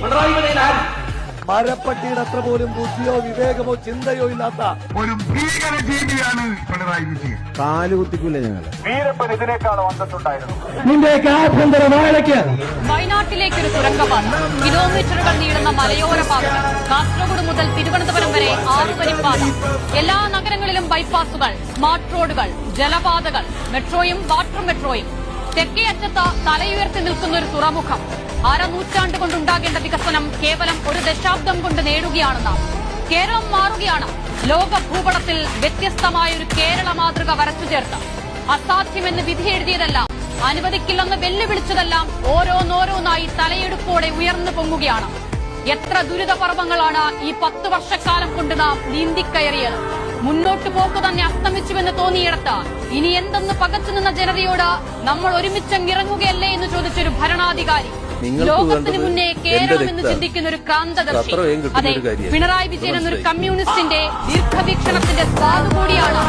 പിണറായി വിജയൻ മരപ്പട്ടിയുടെ അത്ര പോലും ബുദ്ധിയോ വിവേകമോ ചിന്തയോ ഇല്ലാത്ത ഒരു ഭീകര ജീവിയാണ് പിണറായി വിജയൻ. കാലുകുത്തിക്കൂല ഞങ്ങൾ. വീരപ്പൻ ഇതിനേക്കാളും അന്തസ്സുണ്ടായിരുന്നു. വയനാട്ടിലേക്കൊരു തുരങ്കപാത, കിലോമീറ്ററുകൾ നീളുന്ന മലയോര പാതകൾ, കാസർഗോഡ് മുതൽ തിരുവനന്തപുരം വരെ 6 വരിപ്പാത, എല്ലാ നഗരങ്ങളിലും ബൈപ്പാസുകൾ, സ്മാർട്ട് റോഡുകൾ, ജലപാതകൾ, മെട്രോയും വാട്ടർ മെട്രോയും, തെക്കേ അറ്റത്ത് തലയുയർത്തി നിൽക്കുന്ന ഒരു തുറമുഖം. നൂറ്റാണ്ട് കൊണ്ടുണ്ടാകേണ്ട വികസനം കേവലം ഒരു ദശാബ്ദം കൊണ്ട് നേടുകയാണ് നാം. കേരളം മാറുകയാണ്. ലോക ഭൂപടത്തിൽ വ്യത്യസ്തമായ ഒരു കേരള മാതൃക വരച്ചു ചേർത്ത് അസാധ്യമെന്ന് വിധി എഴുതിയതെല്ലാം, അനുവദിക്കില്ലെന്ന് വെല്ലുവിളിച്ചതെല്ലാം ഓരോന്നോരോന്നായി തലയെടുപ്പോടെ ഉയർന്നു പൊങ്ങുകയാണ്. എത്ര ദുരിതപർവങ്ങളാണ് ഈ 10 വർഷക്കാലം കൊണ്ട് നാം നീന്തിക്കയറിയത്. മുന്നോട്ടു പോക്ക് തന്നെ അസ്തമിച്ചുവെന്ന് തോന്നിയിടത്ത് ഇനി എന്തെന്ന് പകച്ചുനിന്ന ജനതയോട് നമ്മൾ ഒരുമിച്ചങ്ങിറങ്ങുകയല്ലേ എന്ന് ചോദിച്ചൊരു ഭരണാധികാരി, ലോകത്തിന് മുന്നേ കേരളം എന്ന് ചിന്തിക്കുന്ന ഒരു ക്രാന്തദർശി. അതെ, പിണറായി വിജയൻ എന്നൊരു കമ്മ്യൂണിസ്റ്റിന്റെ ദീർഘവീക്ഷണത്തിന്റെ സ്വാദ് കൂടിയാണ്